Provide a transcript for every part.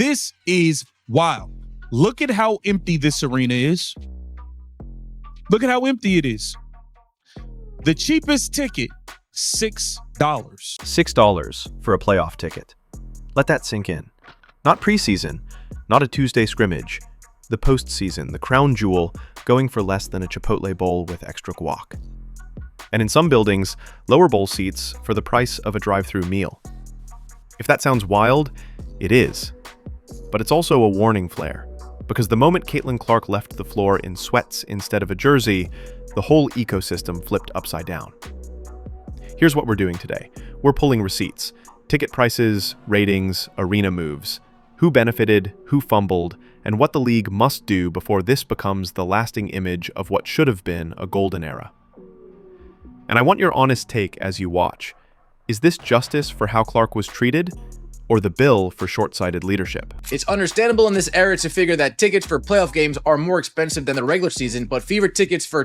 This is wild. Look at how empty this arena is. Look at how empty it is. The cheapest ticket, $6. $6 for a playoff ticket. Let that sink in. Not preseason, not a Tuesday scrimmage. The postseason, the crown jewel, going for less than a Chipotle bowl with extra guac. And in some buildings, lower bowl seats for the price of a drive-thru meal. If that sounds wild, it is. But it's also a warning flare, because the moment Caitlin Clark left the floor in sweats instead of a jersey, the whole ecosystem flipped upside down. Here's what we're doing today. We're pulling receipts, ticket prices, ratings, arena moves, who benefited, who fumbled, and what the league must do before this becomes the lasting image of what should have been a golden era. And I want your honest take as you watch. Is this justice for how Clark was treated, or the bill for short-sighted leadership? It's understandable in this era to figure that tickets for playoff games are more expensive than the regular season, but Fever tickets for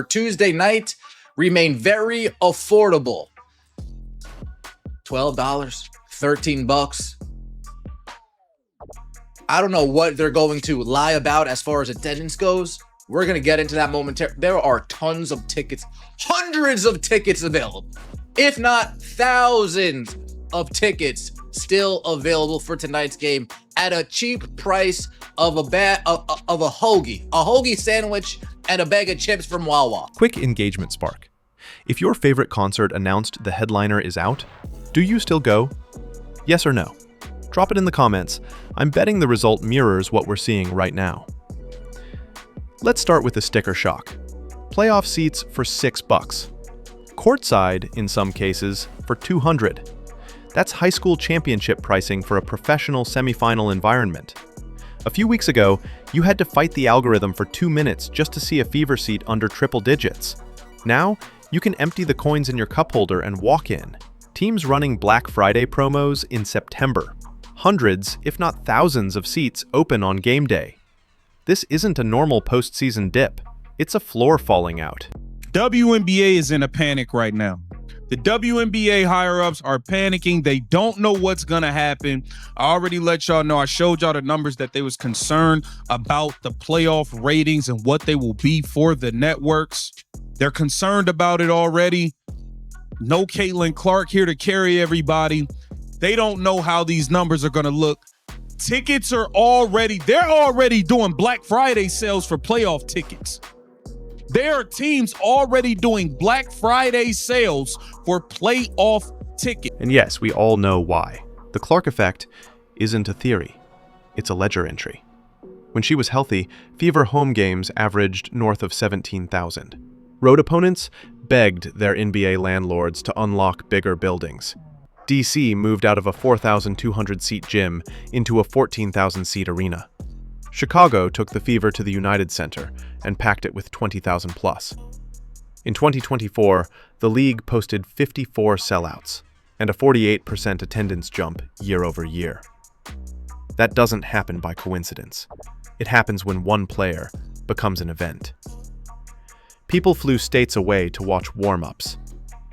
Tuesday night remain very affordable. $12, $13. I don't know what they're going to lie about as far as attendance goes. We're going to get into that momentarily. There are tons of tickets, hundreds of tickets available, if not thousands of tickets still available for tonight's game at a cheap price of a hoagie sandwich and a bag of chips from Wawa. Quick engagement spark. If your favorite concert announced the headliner is out, do you still go? Yes or no? Drop it in the comments. I'm betting the result mirrors what we're seeing right now. Let's start with the sticker shock. Playoff seats for $6. Courtside, in some cases, for $200. That's high school championship pricing for a professional semifinal environment. A few weeks ago, you had to fight the algorithm for 2 minutes just to see a Fever seat under triple digits. Now, you can empty the coins in your cup holder and walk in. Teams running Black Friday promos in September. Hundreds, if not thousands of seats open on game day. This isn't a normal postseason dip. It's a floor falling out. WNBA is in a panic right now. The WNBA higher-ups are panicking. They don't know what's going to happen. I already let y'all know. I showed y'all the numbers that they was concerned about the playoff ratings and what they will be for the networks. They're concerned about it already. No Caitlin Clark here to carry everybody. They don't know how these numbers are going to look. Tickets are they're already doing Black Friday sales for playoff tickets. There are teams already doing Black Friday sales for playoff tickets. And yes, we all know why. The Clark effect isn't a theory. It's a ledger entry. When she was healthy, Fever home games averaged north of 17,000. Road opponents begged their NBA landlords to unlock bigger buildings. DC moved out of a 4,200-seat gym into a 14,000-seat arena. Chicago took the Fever to the United Center and packed it with 20,000 plus. In 2024, the league posted 54 sellouts and a 48% attendance jump year over year. That doesn't happen by coincidence. It happens when one player becomes an event. People flew states away to watch warm-ups.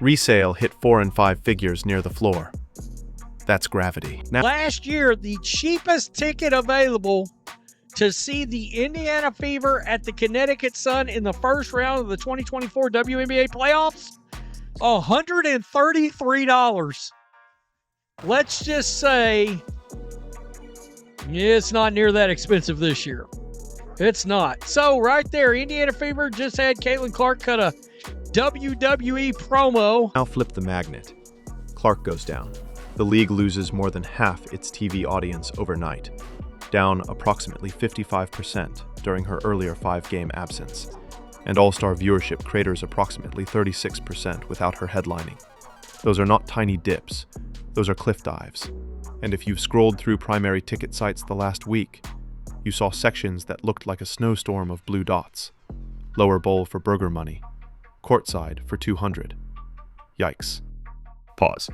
Resale hit 4 and 5 figures near the floor. That's gravity. Now, last year, the cheapest ticket available to see the Indiana Fever at the Connecticut Sun in the first round of the 2024 WNBA playoffs, $133. Let's just say it's not near that expensive this year. It's not. So right there, Indiana Fever just had Caitlin Clark cut a WWE promo. Now flip the magnet. Clark goes down. The league loses more than half its TV audience overnight, down approximately 55% during her earlier 5-game absence, and All-Star viewership craters approximately 36% without her headlining. Those are not tiny dips, those are cliff dives. And if you've scrolled through primary ticket sites the last week, you saw sections that looked like a snowstorm of blue dots. Lower bowl for burger money. Courtside for $200. Yikes. Pause.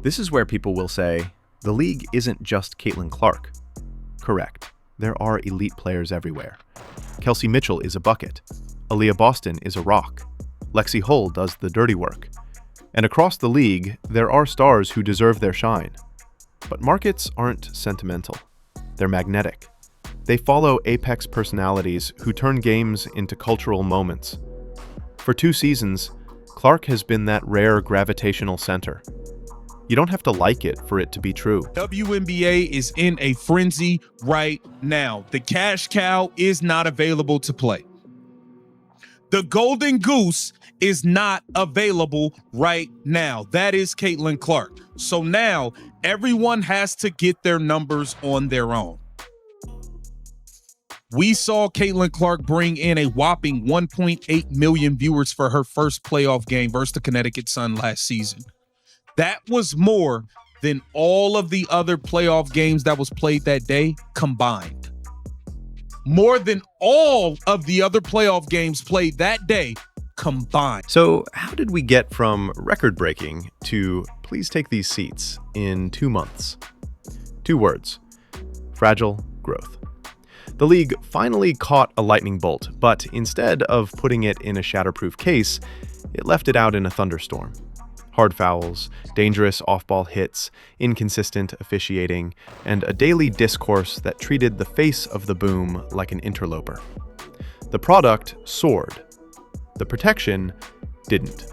This is where people will say, the league isn't just Caitlin Clark. Correct. There are elite players everywhere. Kelsey Mitchell is a bucket. Aaliyah Boston is a rock. Lexi Hull does the dirty work. And across the league, there are stars who deserve their shine. But markets aren't sentimental. They're magnetic. They follow apex personalities who turn games into cultural moments. For 2 seasons, Clark has been that rare gravitational center. You don't have to like it for it to be true. WNBA is in a frenzy right now. The cash cow is not available to play. The golden goose is not available right now. That is Caitlin Clark. So now everyone has to get their numbers on their own. We saw Caitlin Clark bring in a whopping 1.8 million viewers for her first playoff game versus the Connecticut Sun last season. That was more than all of the other playoff games that was played that day combined. More than all of the other playoff games played that day combined. So how did we get from record-breaking to please take these seats in 2 months? 2 words: fragile growth. The league finally caught a lightning bolt, but instead of putting it in a shatterproof case, it left it out in a thunderstorm. Hard fouls, dangerous off-ball hits, inconsistent officiating, and a daily discourse that treated the face of the boom like an interloper. The product soared. The protection didn't.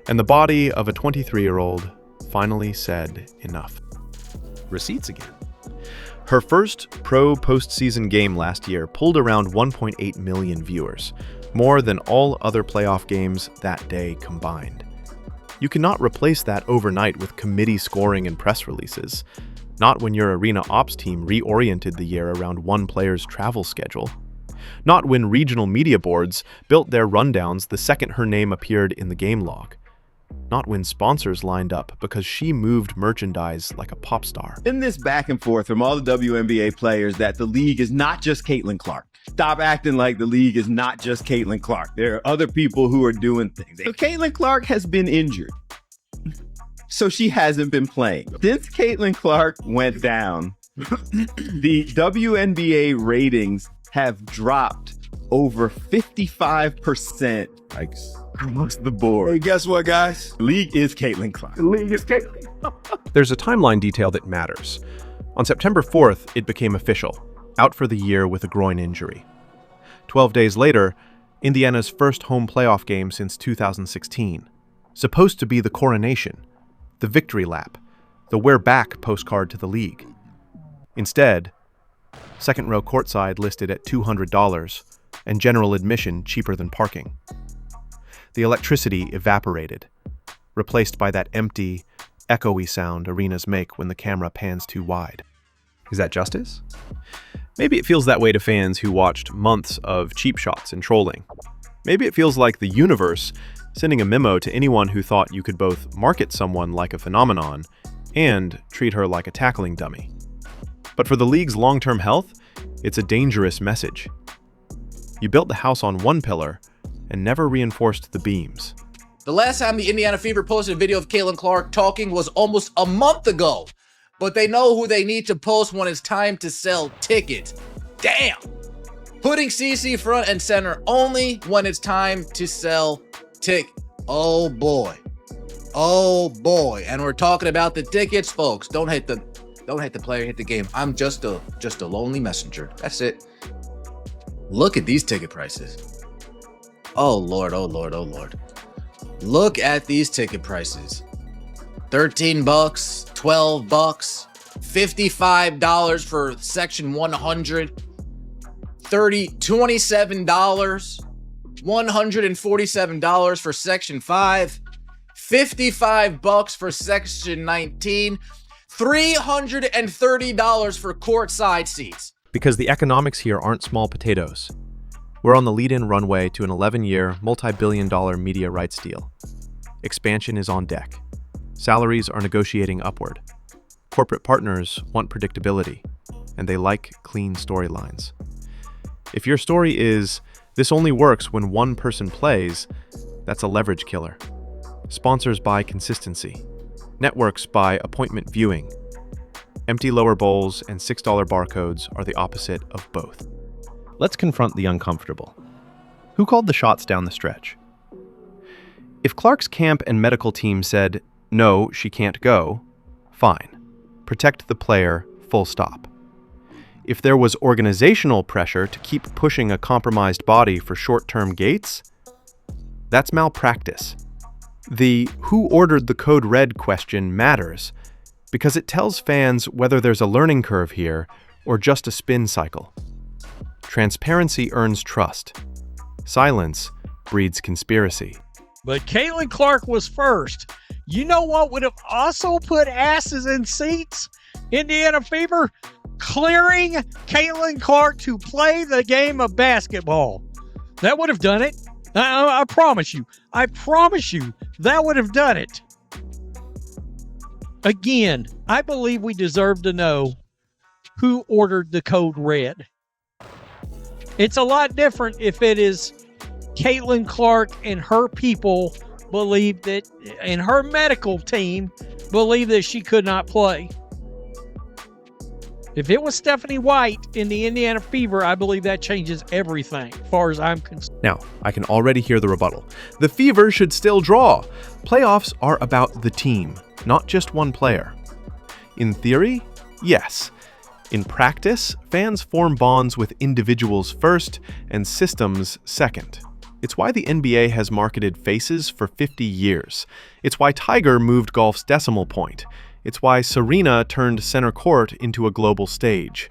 And the body of a 23-year-old finally said enough. Receipts again. Her first pro postseason game last year pulled around 1.8 million viewers, more than all other playoff games that day combined. You cannot replace that overnight with committee scoring and press releases, not when your arena ops team reoriented the year around one player's travel schedule, not when regional media boards built their rundowns the second her name appeared in the game log, not when sponsors lined up because she moved merchandise like a pop star. In this back and forth from all the WNBA players that the league is not just Caitlin Clark. Stop acting like the league is not just Caitlin Clark. There are other people who are doing things. So Caitlin Clark has been injured, so she hasn't been playing. Since Caitlin Clark went down, the WNBA ratings have dropped over 55%. Across the board. Hey, guess what, guys? The league is Caitlin Clark. The league is Caitlin. There's a timeline detail that matters. On September 4th, it became official, out for the year with a groin injury. 12 days later, Indiana's first home playoff game since 2016. Supposed to be the coronation, the victory lap, the we're back postcard to the league. Instead, second row courtside listed at $200 and general admission cheaper than parking. The electricity evaporated, replaced by that empty, echoey sound arenas make when the camera pans too wide. Is that justice? Maybe it feels that way to fans who watched months of cheap shots and trolling. Maybe it feels like the universe sending a memo to anyone who thought you could both market someone like a phenomenon and treat her like a tackling dummy. But for the league's long-term health, it's a dangerous message. You built the house on one pillar and never reinforced the beams. The last time the Indiana Fever posted a video of Caitlin Clark talking was almost a month ago. But they know who they need to post when it's time to sell tickets. Damn! Putting CC front and center only when it's time to sell tickets. Oh boy. Oh boy. And we're talking about the tickets, folks. Don't hate the player, hit the game. I'm just a lonely messenger. That's it. Look at these ticket prices. Oh Lord, oh Lord, oh Lord. Look at these ticket prices. $13, $12, $55 for section 100, $27, $147 for section 5, $55 for section 19, $330 for courtside seats. Because the economics here aren't small potatoes. We're on the lead-in runway to an 11-year, multi-billion-dollar media rights deal. Expansion is on deck. Salaries are negotiating upward. Corporate partners want predictability, and they like clean storylines. If your story is, this only works when one person plays, that's a leverage killer. Sponsors buy consistency. Networks buy appointment viewing. Empty lower bowls and $6 barcodes are the opposite of both. Let's confront the uncomfortable. Who called the shots down the stretch? If Clark's camp and medical team said, no, she can't go, fine. Protect the player, full stop. If there was organizational pressure to keep pushing a compromised body for short-term gates, that's malpractice. The "who ordered the code red" question matters because it tells fans whether there's a learning curve here or just a spin cycle. Transparency earns trust. Silence breeds conspiracy. But Caitlin Clark was first. You know what would have also put asses in seats? Indiana Fever clearing Caitlin Clark to play the game of basketball. That would have done it. I promise you. I promise you that would have done it. Again, I believe we deserve to know who ordered the code red. It's a lot different if it is Caitlin Clark and her people believe that, and her medical team believe that she could not play. If it was Stephanie White in the Indiana Fever, I believe that changes everything as far as I'm concerned. Now, I can already hear the rebuttal. The Fever should still draw. Playoffs are about the team, not just one player. In theory, yes. In practice, fans form bonds with individuals first and systems second. It's why the NBA has marketed faces for 50 years. It's why Tiger moved golf's decimal point. It's why Serena turned center court into a global stage.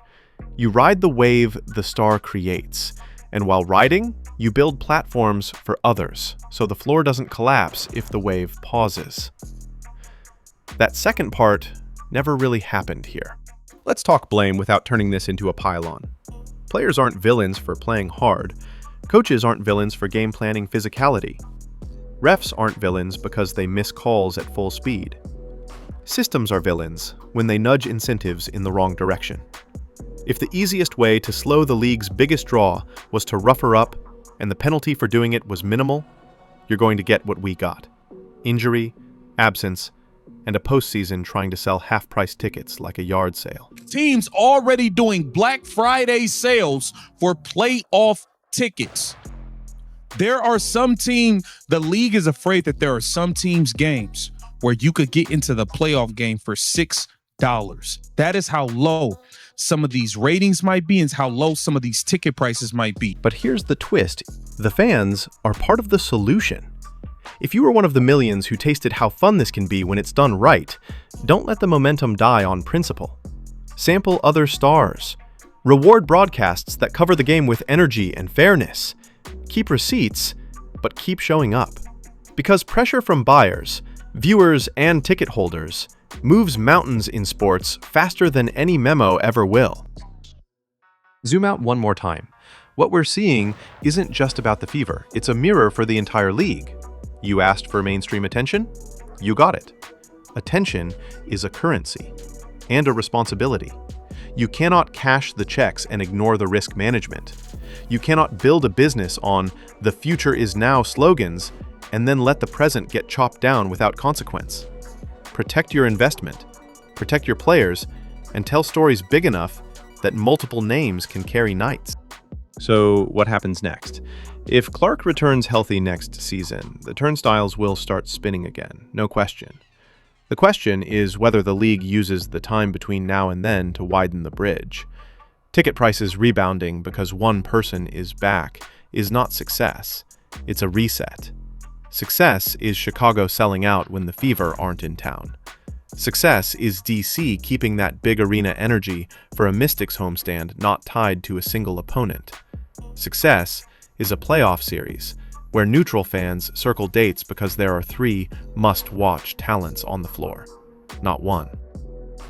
You ride the wave the star creates, and while riding, you build platforms for others, so the floor doesn't collapse if the wave pauses. That second part never really happened here. Let's talk blame without turning this into a pile-on. Players aren't villains for playing hard. Coaches aren't villains for game planning physicality. Refs aren't villains because they miss calls at full speed. Systems are villains when they nudge incentives in the wrong direction. If the easiest way to slow the league's biggest draw was to rough her up, and the penalty for doing it was minimal, you're going to get what we got. Injury, absence, and a postseason trying to sell half-price tickets like a yard sale. Teams already doing Black Friday sales for playoff tickets. There are some teams, the league is afraid that there are some teams' games where you could get into the playoff game for $6. That is how low some of these ratings might be and how low some of these ticket prices might be. But here's the twist. The fans are part of the solution. If you were one of the millions who tasted how fun this can be when it's done right, don't let the momentum die on principle. Sample other stars. Reward broadcasts that cover the game with energy and fairness. Keep receipts, but keep showing up. Because pressure from buyers, viewers, and ticket holders moves mountains in sports faster than any memo ever will. Zoom out one more time. What we're seeing isn't just about the Fever, it's a mirror for the entire league. You asked for mainstream attention? You got it. Attention is a currency and a responsibility. You cannot cash the checks and ignore the risk management. You cannot build a business on "the future is now" slogans and then let the present get chopped down without consequence. Protect your investment, protect your players, and tell stories big enough that multiple names can carry nights. So what happens next? If Clark returns healthy next season, the turnstiles will start spinning again, no question. The question is whether the league uses the time between now and then to widen the bridge. Ticket prices rebounding because one person is back is not success, it's a reset. Success is Chicago selling out when the Fever aren't in town. Success is DC keeping that big arena energy for a Mystics homestand not tied to a single opponent. Success is a playoff series where neutral fans circle dates because there are 3 must-watch talents on the floor, not one.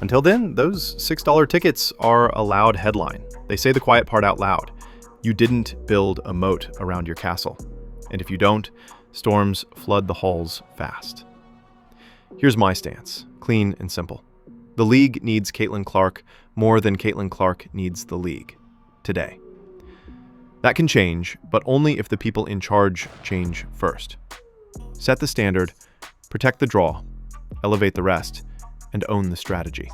Until then, those $6 tickets are a loud headline. They say the quiet part out loud. You didn't build a moat around your castle. And if you don't, storms flood the halls fast. Here's my stance, clean and simple. The league needs Caitlin Clark more than Caitlin Clark needs the league today. That can change, but only if the people in charge change first. Set the standard, protect the draw, elevate the rest, and own the strategy.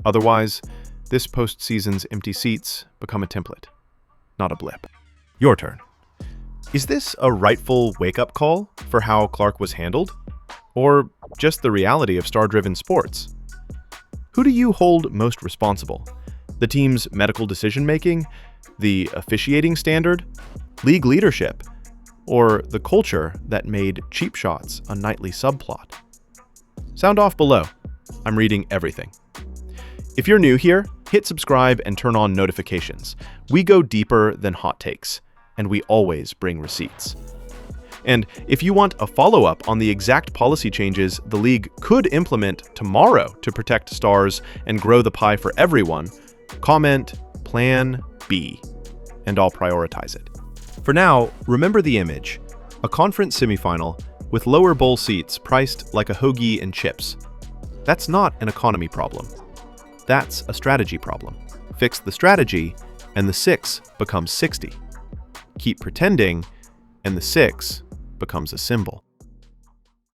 Otherwise, this postseason's empty seats become a template, not a blip. Your turn. Is this a rightful wake-up call for how Clark was handled? Or just the reality of star-driven sports? Who do you hold most responsible? The team's medical decision-making, the officiating standard, league leadership, or the culture that made cheap shots a nightly subplot? Sound off below. I'm reading everything. If you're new here, hit subscribe and turn on notifications. We go deeper than hot takes, and we always bring receipts. And if you want a follow-up on the exact policy changes the league could implement tomorrow to protect stars and grow the pie for everyone, comment Plan B, and I'll prioritize it. For now, remember the image: a conference semifinal with lower bowl seats priced like a hoagie and chips. That's not an economy problem. That's a strategy problem. Fix the strategy, and the 6 becomes 60. Keep pretending, and the 6 becomes a symbol.